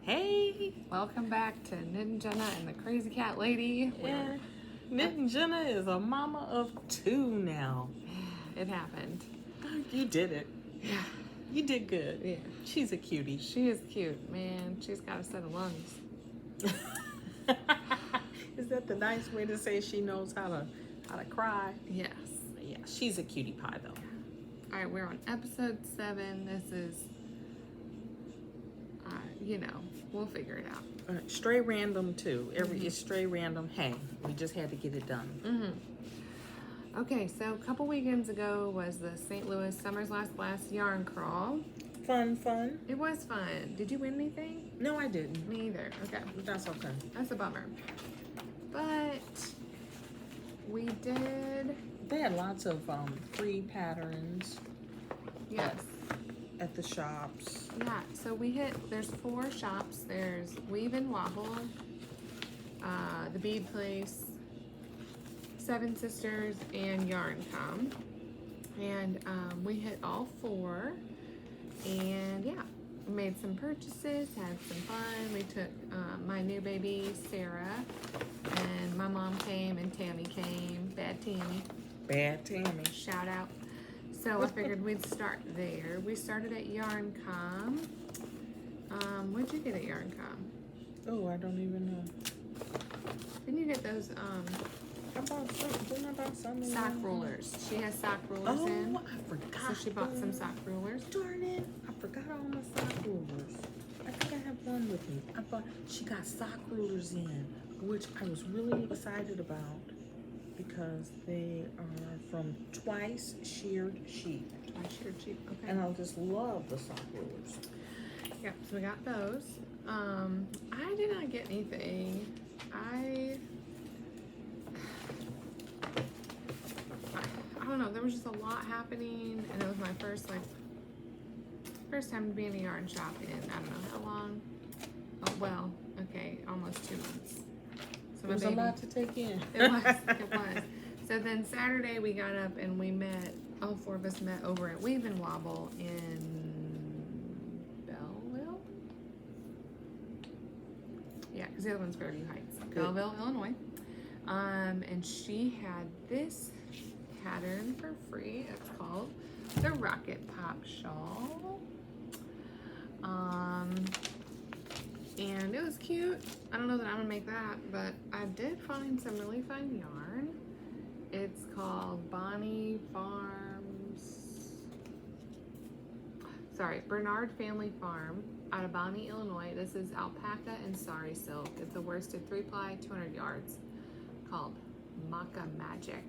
Hey! Welcome back to Knittin, Jenna, and the Crazy Cat Lady. Yeah. Knittin Jenna is a mama of 2 now. It happened. You did it. Yeah. You did good. Yeah. She's a cutie. She is cute, man. She's got a set of lungs. Is that the nice way to say she knows how to cry? Yes. Yeah, she's a cutie pie though. All right, we're on episode 7. This is, we'll figure it out. Stray random too. It's stray random. Hey, we just had to get it done. Okay, so a couple weekends ago was the St. Louis Summer's Last Blast yarn crawl. Fun. It was fun. Did you win anything? No, I didn't. Me either. Okay. That's okay. That's a bummer. But we did. They had lots of free patterns. Yes. At the shops. Yeah, so there's 4 shops. There's Weave and Wobble, the Bead Place, Seven Sisters, and Yarn Com. And we hit all 4. And yeah, made some purchases, had some fun. We took my new baby, Sarah, and my mom came and Tammy came. Bad Tammy. Shout out. So I figured we'd start there. We started at Yarn Com. What'd you get at Yarn Com? Oh, I don't even know. Didn't you get those Didn't I buy something? sock rulers? She has sock rulers in. Oh, I forgot. So she bought some sock rulers. Darn it. I forgot all my sock rulers. I think I have one with me. She got sock rulers in, which I was really excited about because they are from Twice Sheared Sheep. Okay. And I just love the sock rulers. Yep, so we got those. I did not get anything. I don't know, there was just a lot happening, and it was my first time to be in a yarn shop in I don't know how long. Oh, well, okay, almost 2 months. So It was a lot to take in. It was. So then Saturday we got up and we met, all 4 of us met over at Weave and Wobble in Belleville? Yeah, because the other one's Fairview Heights. Good. Belleville, Illinois. And she had this pattern for free. It's called the Rocket Pop Shawl. And it was cute. I don't know that I'm gonna make that, but I did find some really fun yarn. It's called Bernard Family Farm out of Bonnie, Illinois. This is alpaca and sari silk. It's a worsted 3-ply, 200 yards, called Maca Magic.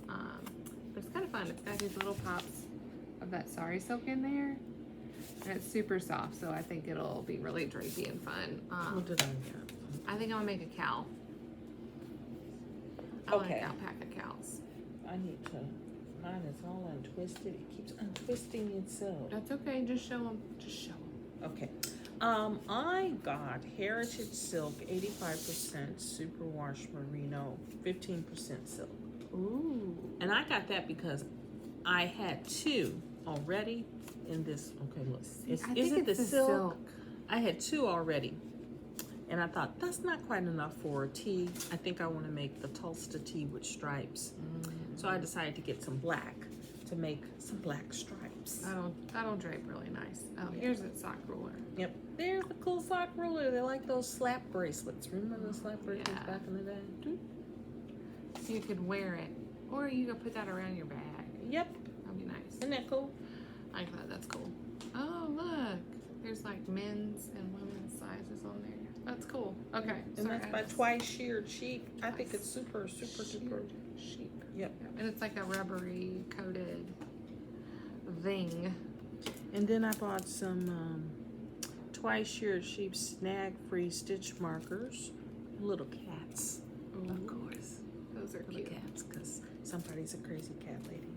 But it's kind of fun. It's got these little pops of that sari silk in there. And it's super soft, so I think it'll be really drapey and fun. What did I get? I think I'm gonna make a cowl. I like alpaca cowls. I need to. Mine is all untwisted. It keeps untwisting itself. That's okay. Just show them. Okay. I got Heritage Silk, 85% superwash merino, 15% silk. Ooh. And I got that because I had 2 already in this. Okay, look. Is it the silk? I had 2 already. And I thought, that's not quite enough for a tee. I think I want to make the Tulsa tee with stripes. So I decided to get some black to make some black stripes. That'll drape really nice. Oh, Yeah. here's that sock ruler. Yep. There's the cool sock ruler. They're like those slap bracelets. Remember the slap bracelets Yeah. back in the day? So you could wear it. Or you could put that around your bag. Yep. That'd be nice. Isn't that cool? I like that. That's cool. Oh, look. There's like men's and women's sizes on there. That's cool. Okay. And that's by Twice Sheared Sheep. I think it's super. Sheep. Yep. And it's like a rubbery coated thing. And then I bought some Twice Sheared Sheep snag-free stitch markers. Little cats. Ooh. Of course. Those are Little cute. cats, because somebody's a crazy cat lady.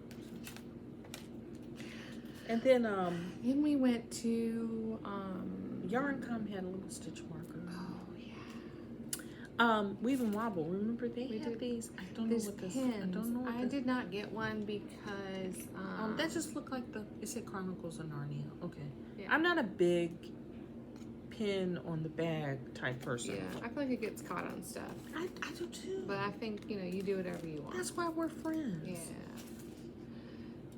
And then Then we went to Yarn.com had a little stitch marker. Oh yeah. Weave and Wobble. Remember they We have did. these? I don't know These what this. pins. I don't know. What I did not get one because that just looked like it said Chronicles of Narnia. Okay. Yeah. I'm not a big pin on the bag type person. Yeah, I feel like it gets caught on stuff. I do too. But I think, you know, you do whatever you want. That's why we're friends. Yeah.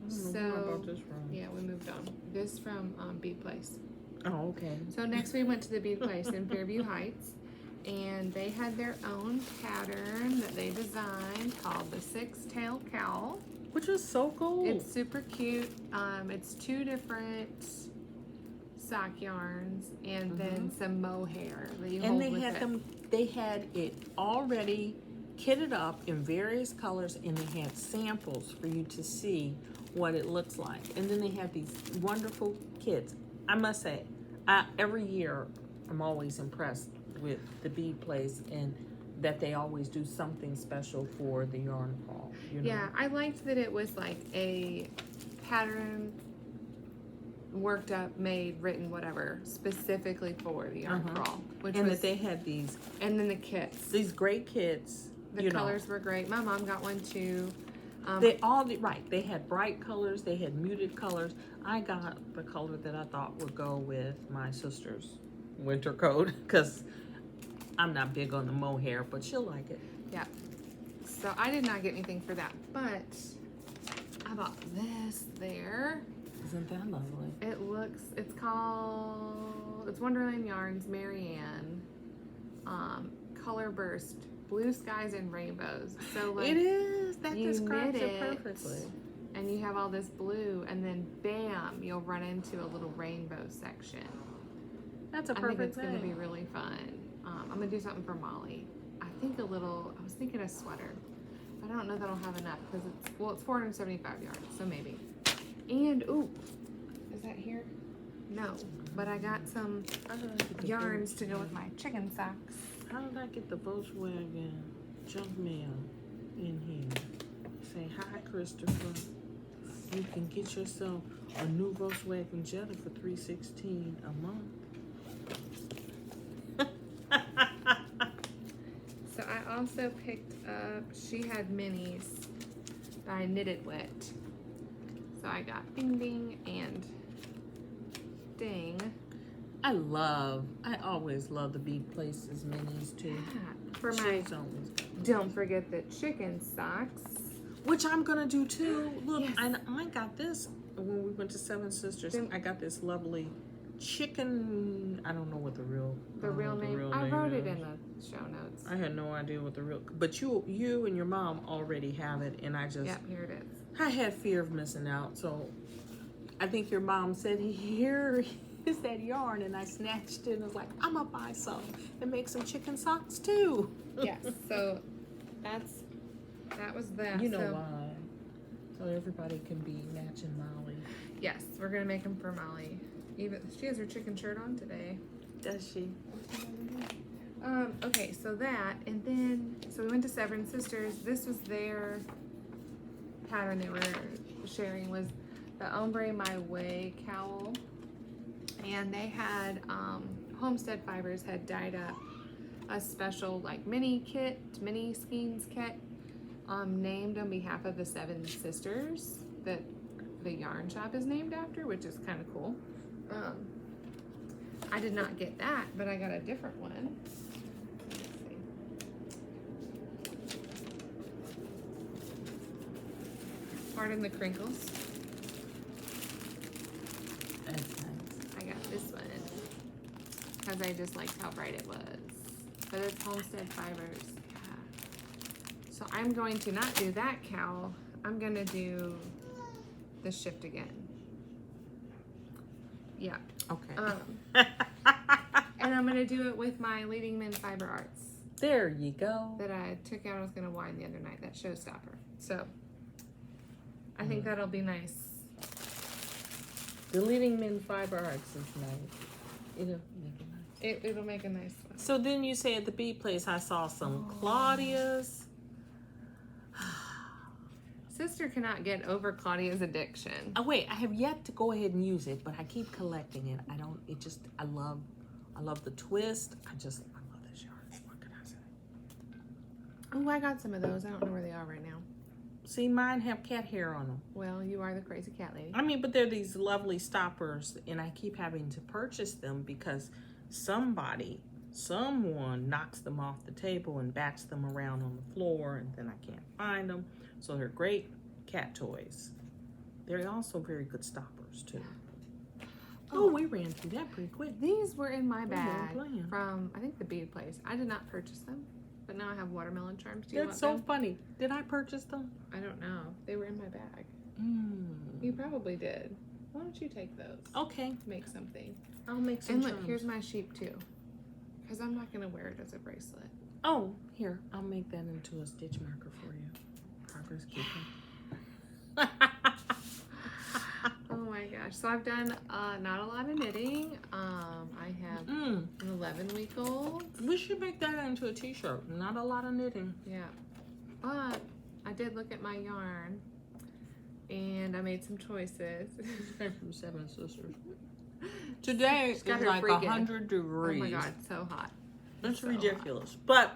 I don't know where I got this from. Yeah, we moved on. This from Bead Place. Oh, okay. So next we went to the Bead Place in Fairview Heights, and they had their own pattern that they designed called the Six-Tail Cowl. Which was so cool. It's super cute. It's 2 different sock yarns and then some mohair that you hold with it. They had it already kitted up in various colors, and they had samples for you to see what it looks like. And then they have these wonderful kits. I must say, every year I'm always impressed with the Bead Place and that they always do something special for the yarn crawl. You know? Yeah, I liked that it was like a pattern worked up, made, written, whatever, specifically for the yarn crawl. And that they had these. And then the kits. These great kits. The colors were great. My mom got one too. They had bright colors. They had muted colors. I got the color that I thought would go with my sister's winter coat because I'm not big on the mohair, but she'll like it. Yeah. So I did not get anything for that, but I bought this there. Isn't that lovely? It's Wonderland Yarns, Marianne, Color Burst, Blue Skies and Rainbows. So like it is. That you describes knit it perfectly. And you have all this blue, and then bam, you'll run into a little rainbow section. That's a I perfect think it's thing. going to be really fun. I'm going to do something for Molly. I was thinking a sweater. I don't know that I'll have enough because it's 475 yards, so maybe. And, ooh, is that here? No, but I got some yarns to go with my chicken socks. How did I get the Volkswagen junk mail in here? Say, hi, Christopher. You can get yourself a new Volkswagen Jetta for $316 a month. So I also picked up, she had minis that I knitted with. So I got Ding Ding and Ding. I always love the Bead Place's minis too. Yeah, for my, don't forget the chicken socks. Which I'm gonna do too. Look, yes. I got this when we went to Seven Sisters. I got this lovely chicken. I don't know what the real name. I wrote it in the show notes. I had no idea what the real. But you and your mom already have it, and I just. Yep, here it is. I had fear of missing out, so I think your mom said, "Here is that yarn," and I snatched it and was like, "I'm gonna buy some and make some chicken socks too." Yes. So that was that. You know why? So everybody can be matching Molly. Yes, we're gonna make them for Molly. Even she has her chicken shirt on today. Does she? Okay, so that, and then so we went to Seven Sisters. This was their pattern they were sharing, was the Ombre My Way cowl, and they had Homestead Fibers had dyed up a special like mini skeins kit named on behalf of the Seven Sisters that the yarn shop is named after, which is kind of cool. I did not get that, but I got a different one. Let's see. Pardon the crinkles. That's nice. I got this one because I just liked how bright it was. But it's Homestead Fibers. Yeah. So I'm going to not do that cowl. I'm going to do the Shift Again. Yeah. Okay. And I'm going to do it with my Leading Men Fiber Arts. There you go. That I took out, I was going to wind the other night, that showstopper. So I think that'll be nice. The Leading Men Fiber Arts is nice. It'll make it nice. It'll make a nice one. So then you say at the Bead Place, I saw some Claudia's. Sister cannot get over Claudia's addiction. Oh wait, I have yet to go ahead and use it, but I keep collecting it. I love the twist. I love this yarn. What can I say? Oh, I got some of those. I don't know where they are right now. See, mine have cat hair on them. Well, you are the crazy cat lady. I mean, but they're these lovely stoppers, and I keep having to purchase them because someone knocks them off the table and bats them around on the floor, and then I can't find them. So they're great cat toys. They're also very good stoppers too. Oh, we ran through that pretty quick. These were in my weren't bag playing. from, I think, the bead place. I did not purchase them, but now I have watermelon charms. Do you That's want so them? funny. Did I purchase them? I don't know. They were in my bag. Mm. You probably did. Why don't you take those? Okay, Make something. I'll make some And look, charms. here's my sheep too. Because I'm not going to wear it as a bracelet. Oh, here, I'll make that into a stitch marker for you. Progress keeping. Oh my gosh. So I've done not a lot of knitting. I have an 11-week-old. We should make that into a t-shirt. Not a lot of knitting. Yeah. But I did look at my yarn and I made some choices. From Seven Sisters. Today is got her like freaking. 100 degrees. Oh my god, so hot. It's so ridiculous. But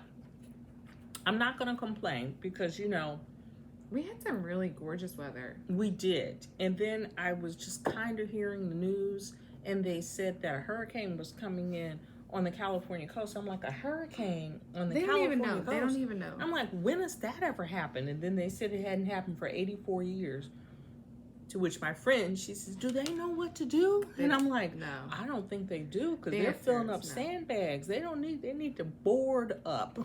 I'm not going to complain because, you know, We had some really gorgeous weather. we did. And then I was just kind of hearing the news, and they said that a hurricane was coming in on the California coast. I'm like, a hurricane on the They don't California even know. coast? They don't even know. I'm like, when has that ever happened? And then they said it hadn't happened for 84 years. To which my friend, she says, do they know what to do? And I'm like, No. I don't think they do, because The they're filling up answer is no. sandbags. They need to board up.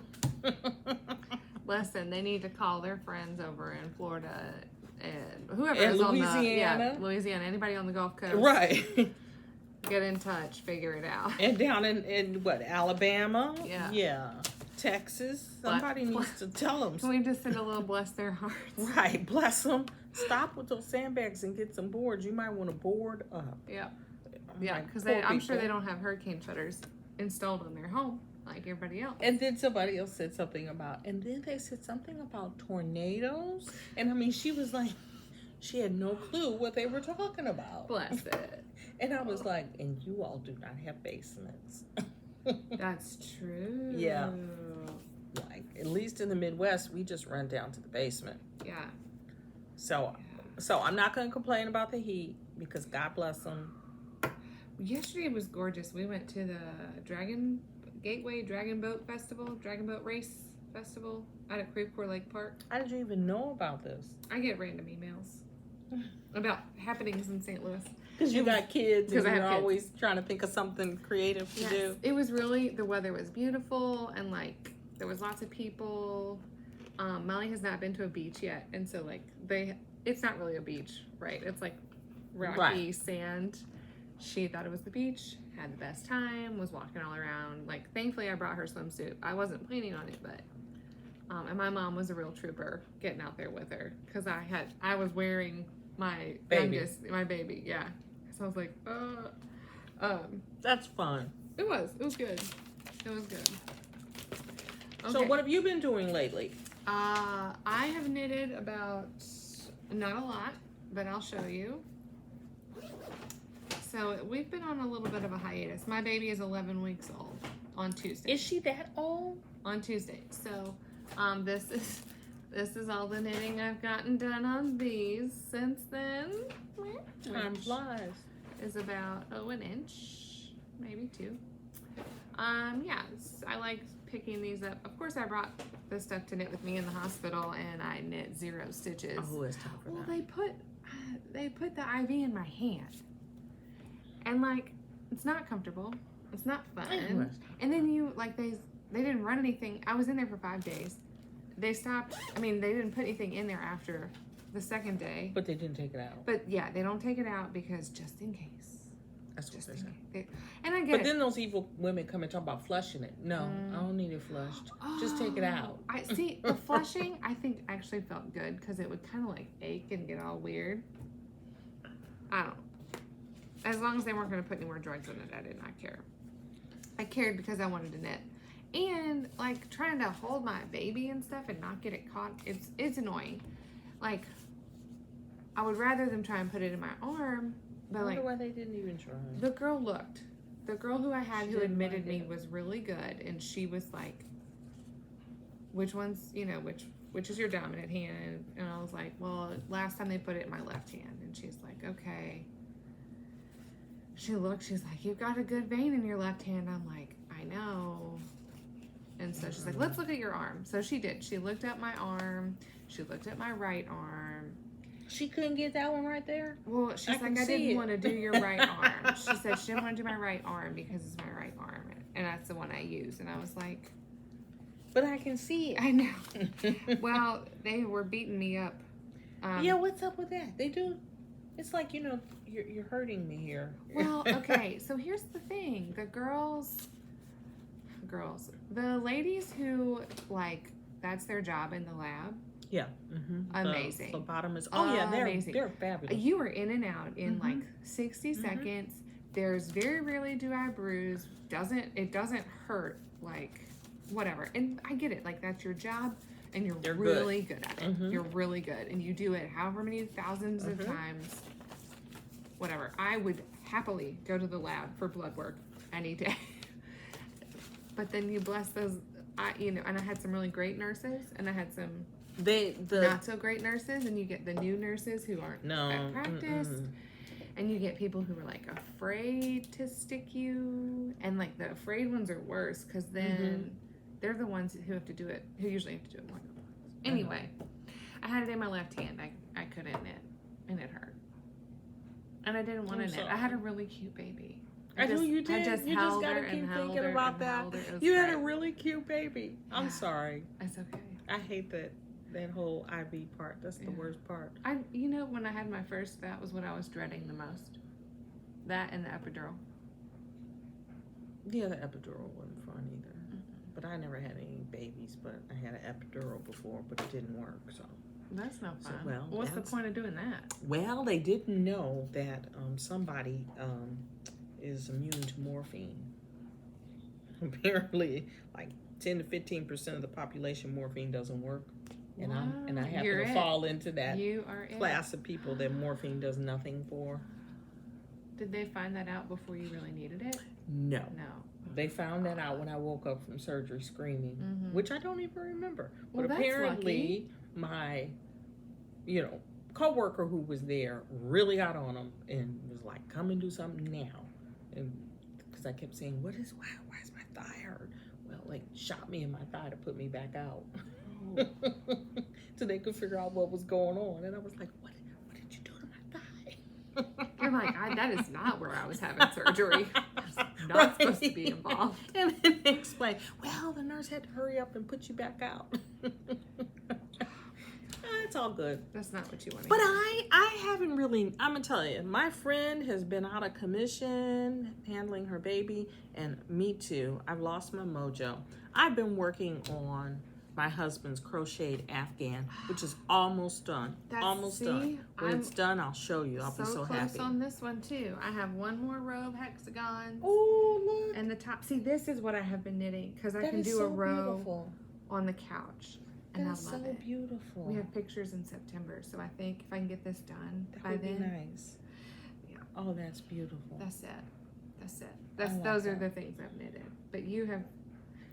Listen, they need to call their friends over in Florida and whoever And is on the Louisiana. Louisiana, anybody on the Gulf Coast. Right. Get in touch, figure it out. And down in what, Alabama? Yeah. Yeah. Texas. Somebody needs to tell them. Can we just send a little bless their hearts? Right. Bless them. Stop with those sandbags and get some boards. You might want to board up. Yeah. I'm Yeah, like, because poor I'm sure people. they don't have hurricane shutters installed in their home like everybody else. And then somebody else said something about, and then they said something about tornadoes. And I mean, she was like, she had no clue what they were talking about. Bless it. And I was like, and you all do not have basements. That's true. Yeah. Like, at least in the Midwest, we just run down to the basement. Yeah. So I'm not going to complain about the heat, because God bless them. Yesterday was gorgeous. We went to the Dragon Boat Race Festival out at Creve Coeur Lake Park. How did you even know about this? I get random emails about happenings in St. Louis. Because you got kids and 'Cause I you're have kids. always trying to think of something creative to do. It was really, the weather was beautiful and like there was lots of people. Molly has not been to a beach yet, and so like it's not really a beach, right? It's like rocky sand. She thought it was the beach, had the best time, was walking all around. Like, thankfully I brought her swimsuit. I wasn't planning on it, but and my mom was a real trooper getting out there with her, because I was wearing my youngest, my baby, yeah. So I was like, That's fun. it was good. It was good. So Okay. what have you been doing lately? I have knitted about, not a lot, but I'll show you. So we've been on a little bit of a hiatus. My baby is 11 weeks old on Tuesday. Is she that old? On Tuesday. So this is all the knitting I've gotten done on these since then. Time Which flies. is about an inch, maybe 2. Yeah, I like picking these up. Of course, I brought this stuff to knit with me in the hospital, and I knit 0 stitches. Oh, it's time for Well, that. they put the IV in my hand, and like it's not comfortable. It's not fun. And then they didn't run anything. I was in there for 5 days. They stopped. I mean, they didn't put anything in there after the 2nd day. But they didn't take it out. But yeah, they don't take it out because just in case. That's what Just they in say. case. And I get But it. then those evil women come and talk about flushing it. No, I don't need it flushed. Just take it out. I see the flushing. I think actually felt good because it would kind of like ache and get all weird. I don't. As long as they weren't going to put any more drugs in it, I did not care. I cared because I wanted to knit, and like trying to hold my baby and stuff and not get it caught. It's annoying. Like I would rather them try and put it in my arm, I but wonder like why they didn't even try. the girl looked. The girl who I had She who didn't admitted like me it. was really good, and she was like, which one's, which is your dominant hand? And I was like, well, last time they put it in my left hand. And she's like, okay. she looked, she's like, you've got a good vein in your left hand. I'm like, I know. And so she's like, let's look at your arm. So she did. She looked at my arm. She looked at my right arm. She couldn't get that one right there? Well, she's like, I didn't want to do your right arm. She said she didn't want to do my right arm because it's my right arm. And that's the one I use. And I was like, but I can see it. I know. Well, they were beating me up. Yeah, what's up with that? They do. It's like, you know, you're hurting me here. Well, okay. So here's the thing. The the ladies who, like, that's their job in the lab. Yeah. Mm-hmm. Amazing. The phlebotomist. Oh, yeah, they're fabulous. You are in and out in like 60 seconds. There's very rarely do I bruise. It doesn't hurt, like, whatever. And I get it. Like, that's your job, and you're really good at it. You're really good. And you do it however many thousands of times. Whatever. I would happily go to the lab for blood work any day. But then you bless those, and I had some really great nurses, and I had some not so great nurses, and you get the new nurses who aren't at practice, and you get people who are like afraid to stick you, and like the afraid ones are worse because then they're the ones who have to do it, who usually have to do it more than once. Anyway, I had it in my left hand. I couldn't knit, and it hurt, and I didn't want to knit. I had a really cute baby. I know you did. I just you held just gotta her keep and held thinking her about and that. held her. It was You great. had a really cute baby. I'm sorry. It's okay. I hate that whole IV part. That's the worst part. When I had my first, that was what I was dreading the most. That and the epidural. Yeah, the epidural wasn't fun either. But I never had any babies, but I had an epidural before, but it didn't work, so. That's no fun. So, what's the point of doing that? Well, they didn't know that somebody is immune to morphine. Apparently, like 10 to 15% of the population, morphine doesn't work. And I happen to fall into that class of people that morphine does nothing for. Did they find that out before you really needed it? No. They found that out when I woke up from surgery screaming, which I don't even remember. Well, but apparently, my, coworker who was there really got on them and was like, "Come and do something now," and because I kept saying, "Why is my thigh hurt?" Well, like shot me in my thigh to put me back out, so they could figure out what was going on. And I was like, "What did you do to my thigh?" You're like, that is not where I was having surgery. Not supposed to be involved. And then they explained, well, the nurse had to hurry up and put you back out. It's all good. That's not what you want to But hear. I haven't really, I'm going to tell you, my friend has been out of commission handling her baby, and me too. I've lost my mojo. I've been working on my husband's crocheted Afghan, which is almost done. Done. When it's done, I'll show you. I'll be so happy. Close on this one too. I have one more row of hexagons. Oh, look. And the top. See, this is what I have been knitting because I can do a row on the couch. And That's I love it. Beautiful. We have pictures in September, so I think if I can get this done that by would then. be nice. Yeah. Oh, that's beautiful. That's it. Those are the things I've knitted. But you have.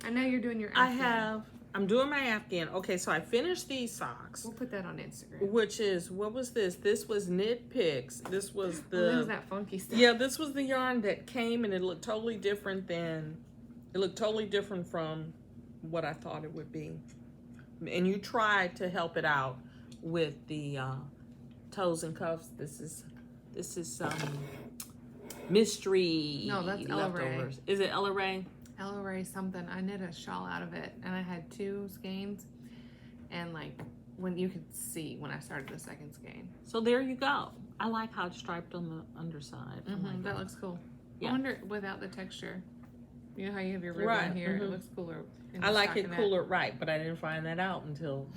I know you're doing your Afghan. I'm doing my Afghan. Okay, so I finished these socks. We'll put that on Instagram. Which is, what was this? This was Knit Picks. This was the... What was that funky stuff? Yeah, this was the yarn that came, and it looked totally different from what I thought it would be. And you tried to help it out with the toes and cuffs. This is mystery. No, that's leftovers. Is it Ella Ray? Ella Ray something. I knit a shawl out of it, and I had 2 skeins, and like when you could see when I started the second skein. So there you go. I like how it's striped on the underside. That looks cool. Yeah. I wonder without the texture. You know how you have your ribbon here? It looks cooler. I like it cooler, right? But I didn't find that out until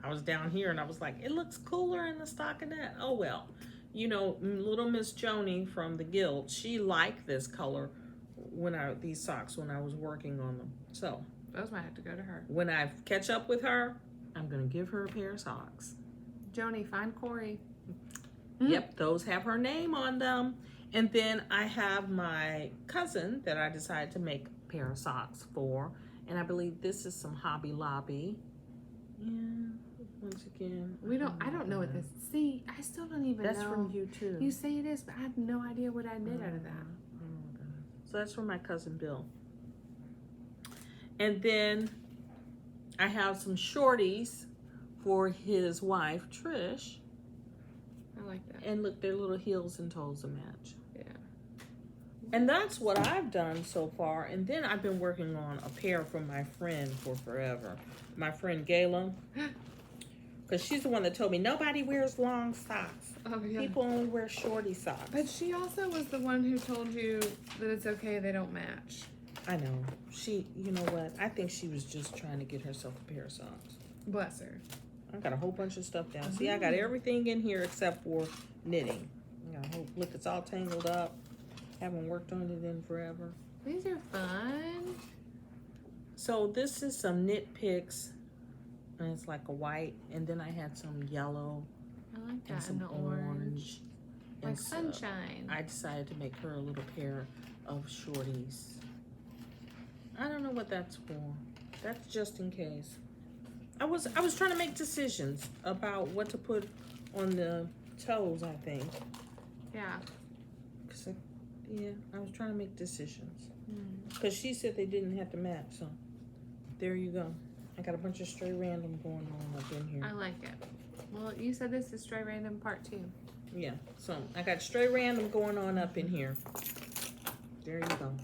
I was down here, and I was like, it looks cooler in the stockinette. Oh well, little Miss Joni from the Guild, she liked this color these socks when I was working on them. So those might have to go to her. When I catch up with her, I'm gonna give her a pair of socks. Joni, find Corey. Yep, those have her name on them. And then I have my cousin that I decided to make a pair of socks for. And I believe this is some Hobby Lobby. Yeah, once again. I don't know what this. See, I still don't even know. That's from you too. You say it is, but I have no idea what I knit out of that. Oh, God. So that's from my cousin Bill. And then I have some shorties for his wife Trish. I like that. And look, their little heels and toes a match. Yeah. And that's what I've done so far. And then I've been working on a pair from my friend for forever. My friend Gayla. Because she's the one that told me nobody wears long socks. Oh, yeah. People only wear shorty socks. But she also was the one who told you that it's okay they don't match. I know. You know what? I think she was just trying to get herself a pair of socks. Bless her. I got a whole bunch of stuff down. See, I got everything in here except for knitting. Look, it's all tangled up. Haven't worked on it in forever. These are fun. So this is some knit picks. And it's like a white. And then I had some yellow. I like that. And some and the orange. Like and so sunshine. I decided to make her a little pair of shorties. I don't know what that's for. That's just in case. I was trying to make decisions about what to put on the toes, I think. Yeah. I was trying to make decisions. Because she said they didn't have to match, so there you go. I got a bunch of stray random going on up in here. I like it. Well, you said this is stray random part 2. Yeah, so I got stray random going on up in here. There you go.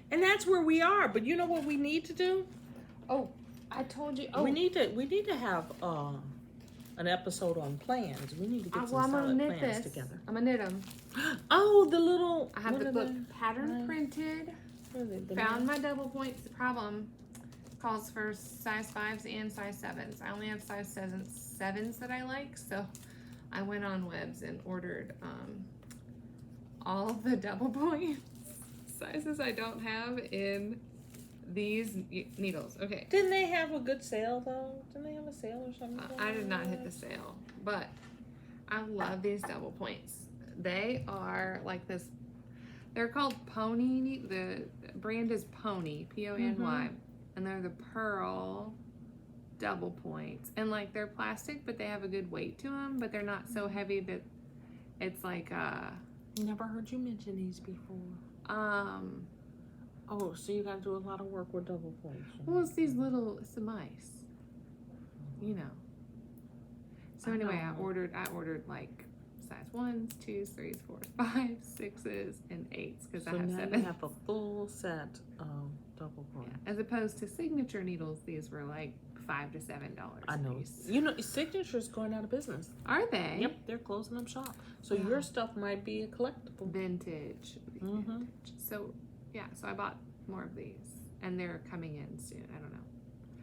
And that's where we are. But you know what we need to do? Oh, I told you. Oh, we need to have an episode on plans. We need to get some I'm gonna solid knit plans this together. I'm gonna knit them. Oh, the little. I have the book pattern printed. Found my double points. The problem calls for size 5s and size 7s. I only have size 7s that I like, so I went on Webs and ordered all of the double points sizes I don't have in these needles. Okay. Didn't they have a good sale though? Didn't they have a sale or something? I did not hit the sale, but I love these double points. They are like this. They're called Pony. The brand is Pony, Pony, and they're the pearl double points. And like they're plastic, but they have a good weight to them. But they're not so heavy that it's like Never heard you mention these before. Oh, so you gotta do a lot of work with double points. Well, it's these little. It's the mice. You know. So anyway, I ordered like size 1s, 2s, 3s, 4s, 5s, 6s, and 8s because I have 7. You have a full set of double points. Yeah. As opposed to signature needles, these were like $5 to $7. I know. You know, Signature's going out of business. Are they? Yep, they're closing up shop. So your stuff might be a collectible. Vintage. So yeah, so I bought more of these, and they're coming in soon. I don't know.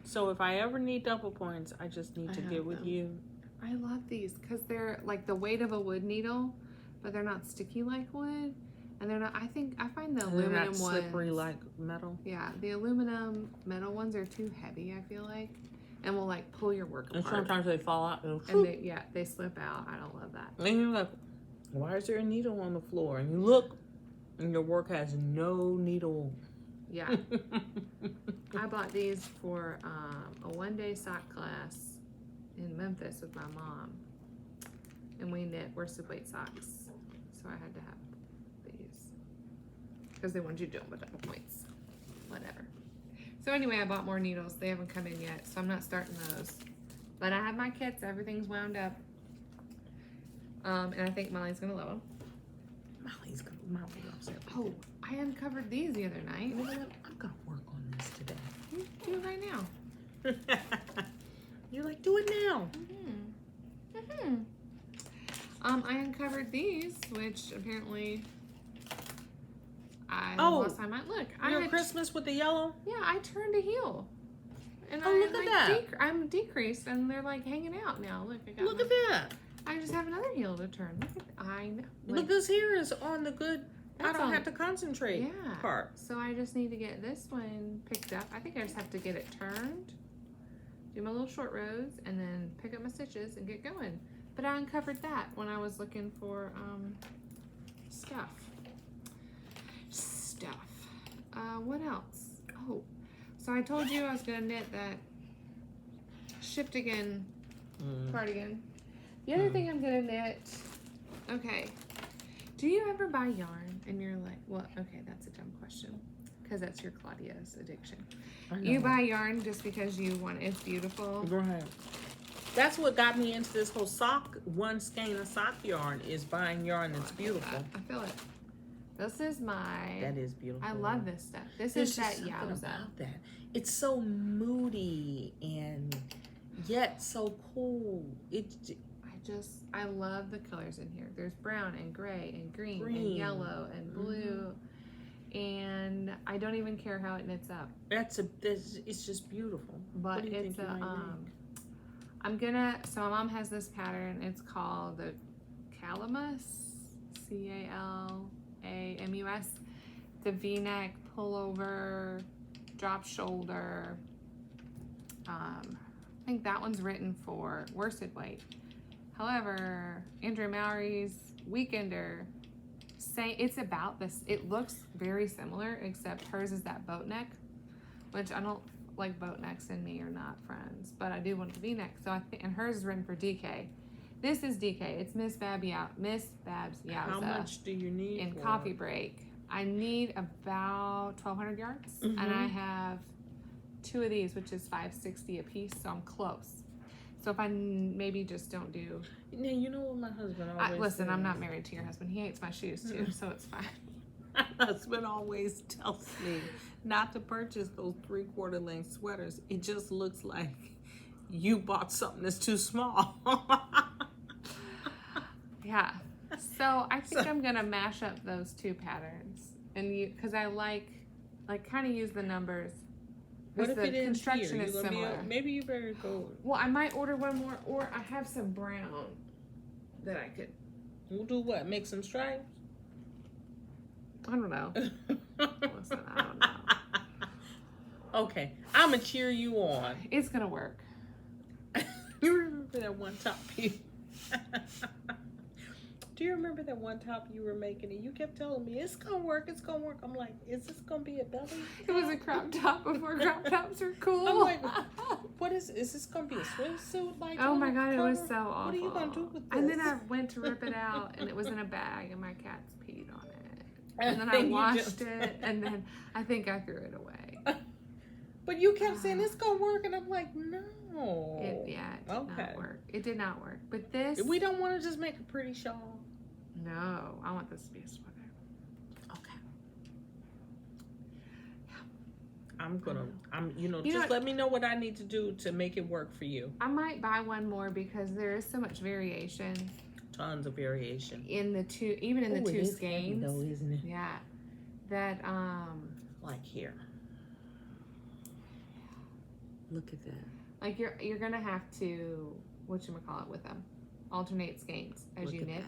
So if I ever need double points, I just need to get with you. I love these because they're like the weight of a wood needle, but they're not sticky like wood, and they're not. I find the aluminum not ones slippery like metal. Yeah, the aluminum metal ones are too heavy. I feel like, and will like pull your work apart. And sometimes they fall out. And they slip out. I don't love that. And you're like, why is there a needle on the floor? And you look, and your work has no needle. Yeah. I bought these for a one-day sock class in Memphis with my mom, and we knit worsted weight socks, so I had to have these because they wanted you to do them with double points. Whatever. So anyway, I bought more needles. They haven't come in yet, so I'm not starting those. But I have my kits. Everything's wound up, and I think Molly's gonna love them. Molly loves it. Oh, I uncovered these the other night. You know what? I'm gonna work on this today. Do it right now. You're like, do it now. I uncovered these, which apparently lost my mind. Look, your Christmas with the yellow. Yeah, I turned a heel, and look at that. I'm decreased, and they're like hanging out now. Look, Look at that. I just have another heel to turn. I know. Look, this here is on the good. I don't have to concentrate part. So I just need to get this one picked up. I think I just have to get it turned, do my little short rows, and then pick up my stitches and get going. But I uncovered that when I was looking for stuff. What else? Oh, so I told you I was gonna knit that shift again cardigan. The other thing I'm gonna knit. Okay. Do you ever buy yarn and you're like, well, okay, that's a dumb question because that's your Claudia's addiction. You buy yarn just because you want it's beautiful. Right. That's what got me into this whole one skein of sock yarn is buying yarn that's beautiful. I feel it. This is my. That is beautiful. I love this stuff. This There's is that something Yowza. about that. It's so moody and yet so cool. I love the colors in here. There's brown and gray and green. And yellow and blue. And I don't even care how it knits up. It's just beautiful. But it's a so my mom has this pattern. It's called the Calamus, Calamus. The V-neck, pullover, drop shoulder. I think that one's written for worsted weight. However, Andrea Mowry's Weekender, it's about this. It looks very similar, except hers is that boat neck, which I don't like. Boat necks and me are not friends, but I do want the V-neck. So I think, and hers is written for DK. This is DK. It's Miss Babs Yowza. How much do you need? In Coffee Break, I need about 1,200 yards, and I have 2 of these, which is $5.60 a piece. So I'm close. So if I maybe just don't do. Now, you know what my husband always listen, says? I'm not married to your husband. He hates my shoes too, so it's fine. My husband always tells me not to purchase those 3/4 length sweaters. It just looks like you bought something that's too small. Yeah. So I think I'm gonna mash up those 2 patterns, and because I like kind of use the numbers. What if the it ends construction here? is similar? Maybe you better go. Well, I might order one more, or I have some brown that I could. We'll do what? Make some stripes? I don't know. Listen, I don't know. Okay, I'm gonna cheer you on. It's gonna work. You remember that one top you? Do you remember that one top you were making and you kept telling me it's gonna work, it's gonna work? I'm like, is this gonna be a belly? It was a crop top before crop tops were cool. I'm like, what is this gonna be a swimsuit like? Oh my god, it was so awful. What are you gonna do with this? And then I went to rip it out and it was in a bag and my cats peed on it. And then I washed it and then I think I threw it away. But you kept saying it's gonna work and I'm like, no. It did not work. It did not work. But this. We don't want to just make a pretty shawl. No, I want this to be a sweater. Okay. Yeah. Just let me know what I need to do to make it work for you. I might buy one more because there is so much variation. Tons of variation. In the 2, even in the 2 skeins. Though, isn't it? Yeah. That, like here. Look at that. Like you're gonna have to, whatchamacallit with them, alternate skeins as you knit.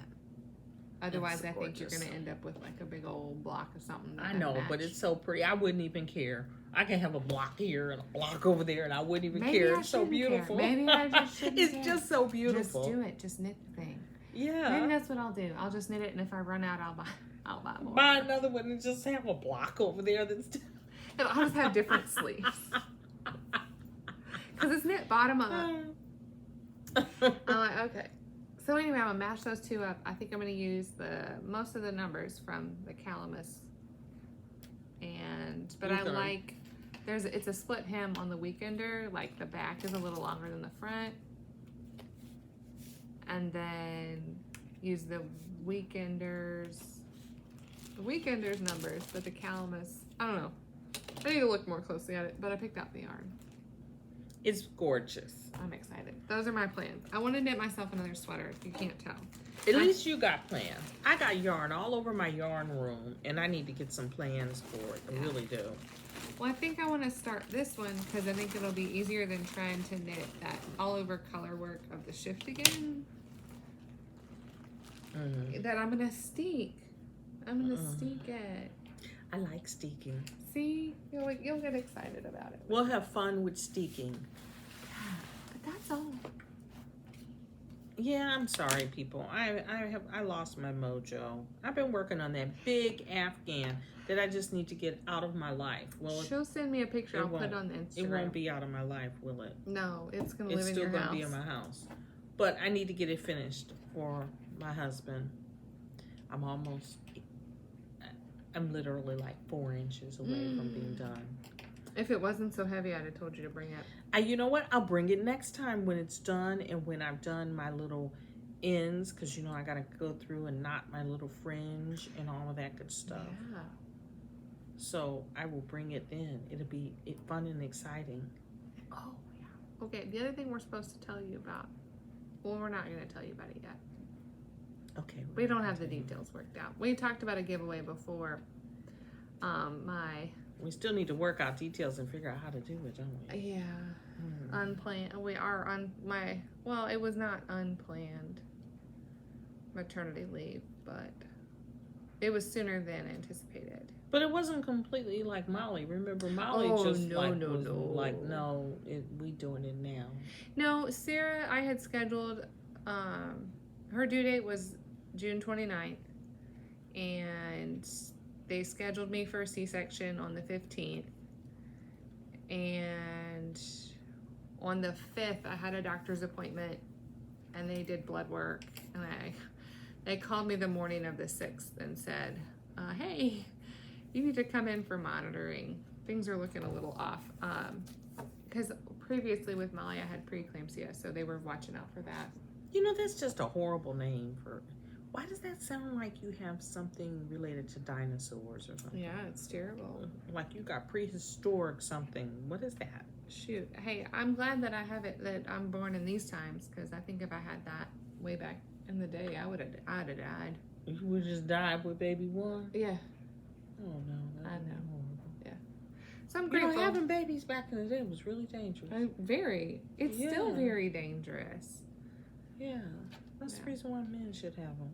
Otherwise, I think you're gonna end up with like a big old block of something. I know, but it's so pretty. I wouldn't even care. I can have a block here and a block over there, and I wouldn't even care. It's so beautiful. Maybe I just shouldn't It's just so beautiful. Just do it. Just knit the thing. Yeah. Maybe that's what I'll do. I'll just knit it, and if I run out, I'll buy more. Buy another one and just have a block over there. I'll just have different sleeves. Because it's knit bottom up. I'm like, okay. So anyway, I'm gonna mash those 2 up. I think I'm gonna use most of the numbers from the Calamus. But I like it's a split hem on the Weekender. Like the back is a little longer than the front. And then use the Weekender's numbers, but the Calamus, I don't know. I need to look more closely at it, but I picked out the yarn. It's gorgeous. I'm excited. Those are my plans. I want to knit myself another sweater, if you can't tell. At least you got plans. I got yarn all over my yarn room, and I need to get some plans for it. I really do. Well, I think I want to start this one because I think it'll be easier than trying to knit that all over color work of the shift again. That I'm going to steek. I'm going to steek it. I like steeking. See? You'll get excited about it. We'll have fun with steeking. But that's all. Yeah, I'm sorry, people. I lost my mojo. I've been working on that big Afghan that I just need to get out of my life. Well, she'll send me a picture. I'll put it on the Instagram. It won't be out of my life, will it? No, it's gonna live in your house. It's still gonna be in my house. But I need to get it finished for my husband. I'm literally like 4 inches away from being done. If it wasn't so heavy, I'd have told you to bring it. You know what? I'll bring it next time when it's done and when I've done my little ends, because I gotta go through and knot my little fringe and all of that good stuff. Yeah. So I will bring it then. It'll be fun and exciting. Oh yeah. Okay. The other thing we're supposed to tell you about. Well, we're not going to tell you about it yet. Okay. We don't have the details worked out. We talked about a giveaway before. We still need to work out details and figure out how to do it, don't we? Yeah. Unplanned. We are on my. Well, it was not unplanned maternity leave, but it was sooner than anticipated. But it wasn't completely like Molly. Remember, Molly we doing it now. No, Sarah, I had scheduled, her due date was June 29th, and they scheduled me for a C-section on the 15th, and on the 5th, I had a doctor's appointment, and they did blood work, and they called me the morning of the 6th and said, hey, you need to come in for monitoring. Things are looking a little off. Because previously with Molly, I had preeclampsia, so they were watching out for that. That's just a horrible name for. Why does that sound like you have something related to dinosaurs or something? Yeah, it's terrible. Like you got prehistoric something. What is that? Shoot. Hey, I'm glad that I have it, that I'm born in these times, because I think if I had that way back in the day, I'd have died. You would just died with baby one? Yeah. Oh no. I know. Horrible. Yeah. So I'm grateful. Having babies back in the day was really dangerous. It's still very dangerous. Yeah. That's the reason why men should have them.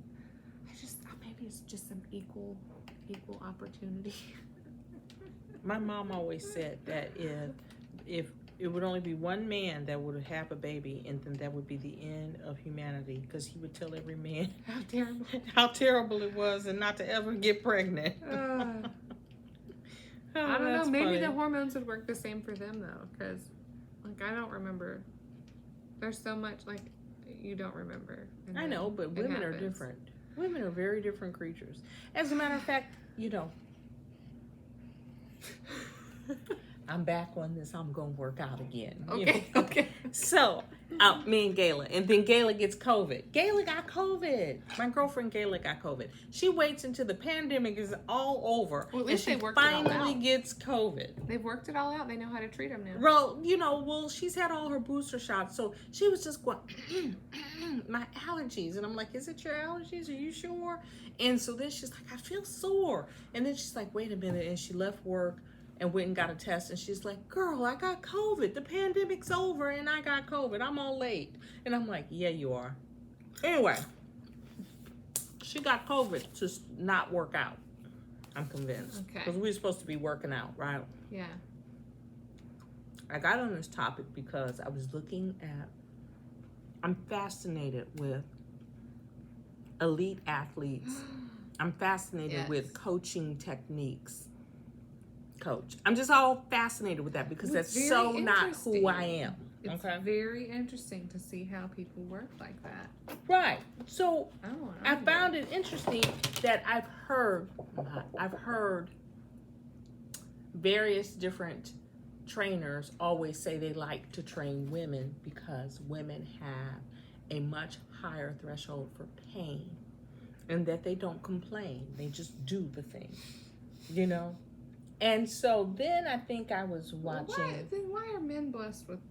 Maybe it's just some equal opportunity. My mom always said that if it would only be one man that would have a baby, and then that would be the end of humanity, because he would tell every man how terrible it was and not to ever get pregnant. I don't know. Maybe the hormones would work the same for them though, because I don't remember. There's so much you don't remember. I know, but women are different. Women are very different creatures. As a matter of fact, I'm back on this. I'm going to work out again. Okay, okay. So, me and Gayla. And then Gayla gets COVID. Gayla got COVID. My girlfriend Gayla got COVID. She waits until the pandemic is all over. Well, at least and she finally gets COVID. They've worked it all out. They know how to treat them now. Well, she's had all her booster shots. So she was just going, my allergies. And I'm like, is it your allergies? Are you sure? And so then she's like, I feel sore. And then she's like, wait a minute. And she left work and went and got a test, and she's like, girl, I got COVID. The pandemic's over and I got COVID. I'm all late. And I'm like, yeah, you are. Anyway, she got COVID to not work out. I'm convinced. Okay. Because we're supposed to be working out, right? Yeah. I got on this topic because I was looking at, I'm fascinated with elite athletes. I'm fascinated with coaching techniques. Coach. I'm just all fascinated with that because that's so not who I am. It's very interesting to see how people work like that. Right. So I found it interesting that I've heard various different trainers always say they like to train women because women have a much higher threshold for pain and that they don't complain. They just do the thing, And so then I think I was watching. Why are men blessed with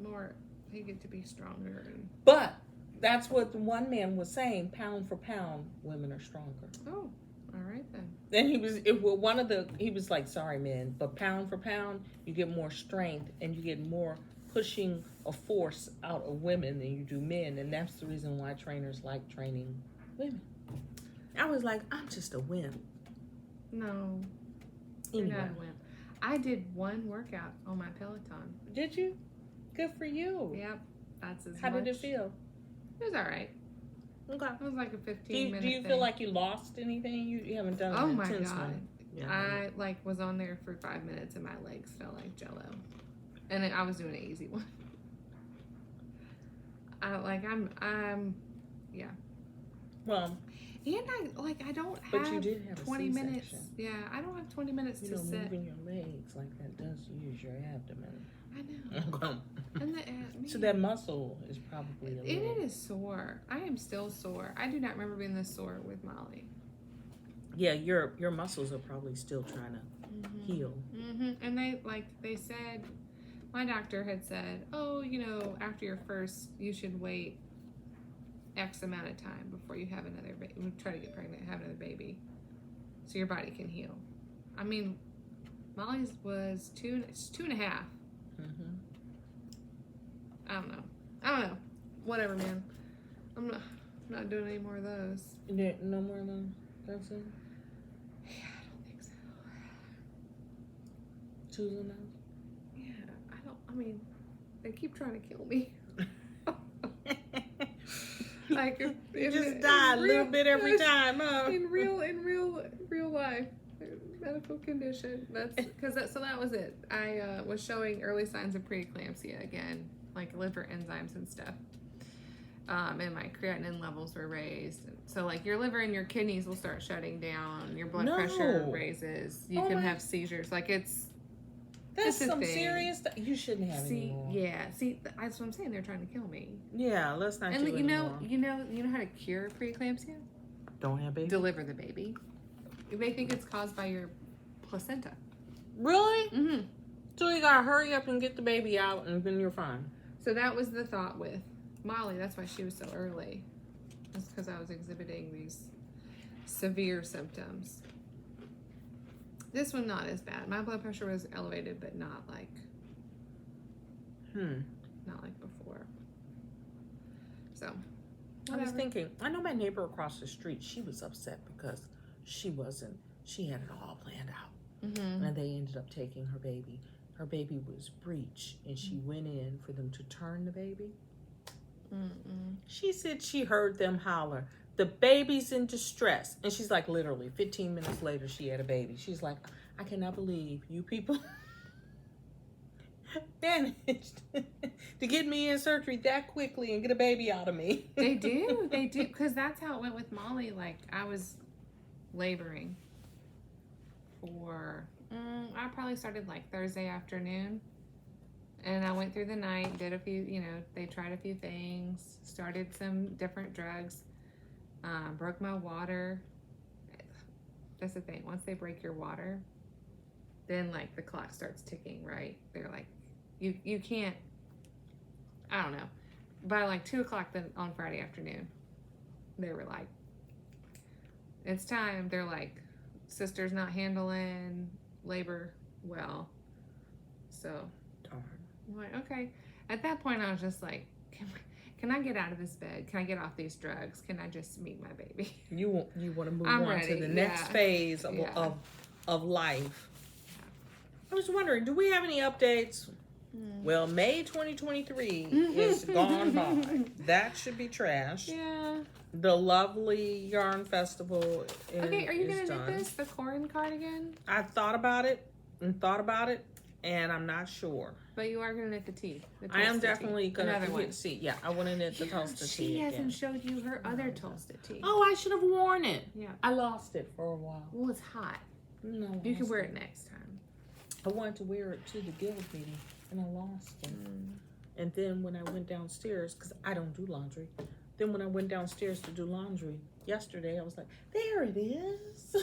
more? They get to be stronger. But that's what the one man was saying. Pound for pound, women are stronger. Oh, all right then. Then he was like, sorry, men, but pound for pound, you get more strength and you get more pushing a force out of women than you do men, and that's the reason why trainers like training women. I was like, I'm just a wimp. No. Anyway. You're not a wimp. I did one workout on my Peloton. Did you? Good for you. Yep. That's as How did it feel? It was all right. Okay. It was like a 15-minute Do you feel like you lost anything? You haven't done Oh an my intense God. one. Yeah. I like was on there for 5 minutes and my legs felt like Jello. And I was doing an easy one. Yeah. Well, and I don't have but you did have 20 a minutes. C-section. Yeah, I don't have 20 minutes You to know, sit. moving your legs like that does use your abdomen. I know. And So that muscle is probably a little... It is sore. I am still sore. I do not remember being this sore with Molly. Yeah, your muscles are probably still trying to heal. And they said, my doctor had said, oh, after your first, you should wait X amount of time before you have another baby. Try to get pregnant, have another baby, so your body can heal. I mean, Molly's was 2.5. I don't know. Whatever, man. I'm not doing any more of those. No more of them. That's it. Yeah, I don't think so. Choosing those. Yeah, they keep trying to kill me. Like you just die a little bit every time, huh? In real life, medical condition. So that was it. I was showing early signs of preeclampsia again, like liver enzymes and stuff. And my creatinine levels were raised. So like your liver and your kidneys will start shutting down. Your blood pressure raises. You can have seizures. Like that's some serious stuff. You shouldn't have any more. Yeah. That's what I'm saying. They're trying to kill me. Yeah, let's not do it anymore. You know how to cure preeclampsia? Don't have baby. Deliver the baby. They think it's caused by your placenta. Really? Mm-hmm. So you gotta hurry up and get the baby out, and then you're fine. So that was the thought with Molly. That's why she was so early. That's because I was exhibiting these severe symptoms. This one not as bad. My blood pressure was elevated, but not like before. So whatever. I was thinking, I know my neighbor across the street, she was upset because she had it all planned out. And they ended up taking her baby. Her baby was breech, and she went in for them to turn the baby. She said she heard them holler, the baby's in distress. And she's like, literally 15 minutes later, she had a baby. She's like, I cannot believe you people managed to get me in surgery that quickly and get a baby out of me. They do. Because that's how it went with Molly. Like, I was laboring for, I probably started like Thursday afternoon. And I went through the night, did a few, they tried a few things, started some different drugs, broke my water. That's the thing. Once they break your water, then like the clock starts ticking, right? They're like, you can't, I don't know. By like 2:00 then on Friday afternoon, they were like, it's time. They're like, sister's not handling labor well. So I'm like, okay. At that point, I was just like, can I get out of this bed? Can I get off these drugs? Can I just meet my baby? You want to move I'm on ready. to the next phase of life. I was wondering, do we have any updates? Well, May 2023 is gone by. That should be trashed. Yeah. The lovely yarn festival is Okay, are you going to done. knit this, the corn cardigan? I thought about it, and I'm not sure. But you are going to knit the tee. I am definitely going Another one. to see. Yeah, I want to knit the toasted tee She again. hasn't showed you her other toasted tee. Oh, I should have worn it. Yeah. I lost it for a while. Well, it's hot. No, You can wear it next time. I wanted to wear it to the guild meeting, and I lost it. And then when I went downstairs, because I don't do laundry, then when I went downstairs to do laundry yesterday, I was like, there it is.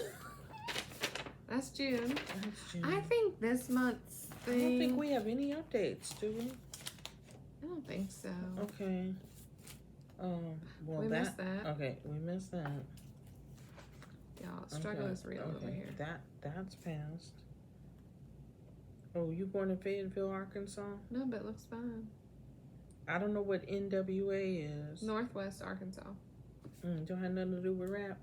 That's June. That's June. I think this month's thing. I don't think we have any updates, do we? I don't think so. Okay. Well, We missed that. Okay, we missed that. Y'all, struggle is real over here. That's passed. Oh, you born in Fayetteville, Arkansas? No, but it looks fine. I don't know what NWA is. Northwest Arkansas. Don't have nothing to do with rap.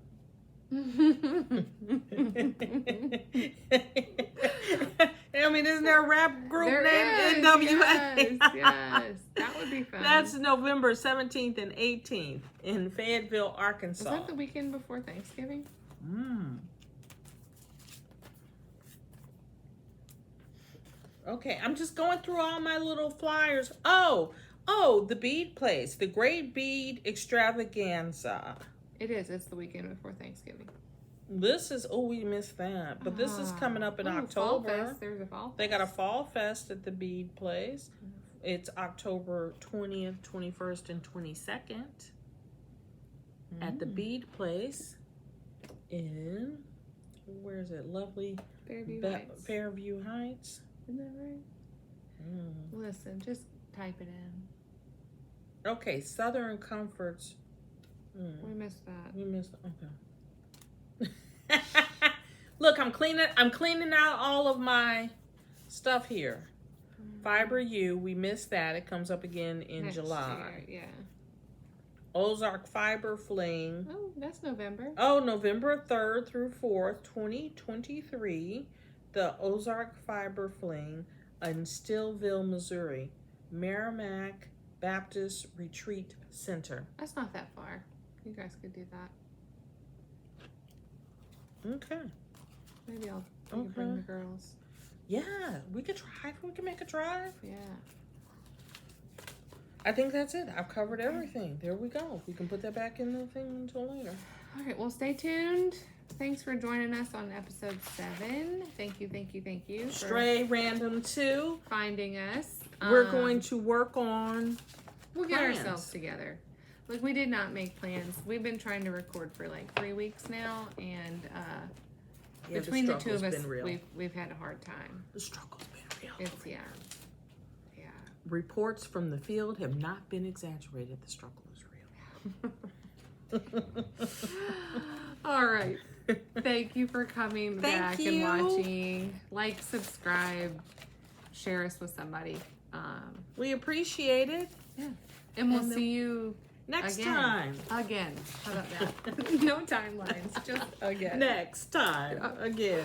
Am mean, isn't there a rap group There named is, NWA? yes, that would be fun. That's November 17th and 18th in Fayetteville, Arkansas. Is that the weekend before Thanksgiving? Okay, I'm just going through all my little flyers. Oh, the bead place, the Great Bead Extravaganza. It is. It's the weekend before Thanksgiving. This is, we missed that. But this is coming up in October. Fall Fest. There's a Fall Fest. They got a Fall Fest at the Bead Place. It's October 20th, 21st, and 22nd at the Bead Place in, where is it? Lovely Fairview Heights. Isn't that right? Listen, just type it in. Okay, Southern Comforts. We missed that. We missed. Okay. Look, I'm cleaning out all of my stuff here. Fiber U, we missed that. It comes up again in Next July. year, yeah. Ozark Fiber Fling. Oh, that's November. Oh, November 3rd through 4th, 2023. The Ozark Fiber Fling in Stillville, Missouri. Merrimack Baptist Retreat Center. That's not that far. You guys could do that. Okay. Maybe I'll bring the girls. Yeah, we could drive. We can make a drive. Yeah. I think that's it. I've covered everything. There we go. We can put that back in the thing until later. All right. Well, stay tuned. Thanks for joining us on episode 7. Thank you. Stray Random 2. Finding us. We're going to work on We'll get plans. ourselves together. Look, we did not make plans. We've been trying to record for like 3 weeks now, and between the two of us, we've had a hard time. The struggle's been real. It's yeah. Reports from the field have not been exaggerated. The struggle is real. All right. Thank you for coming back and watching. Like, subscribe, share us with somebody. We appreciate it. Yeah. And we'll see you next again. time. Again. How about that? No timelines. Just again. Next time. Again.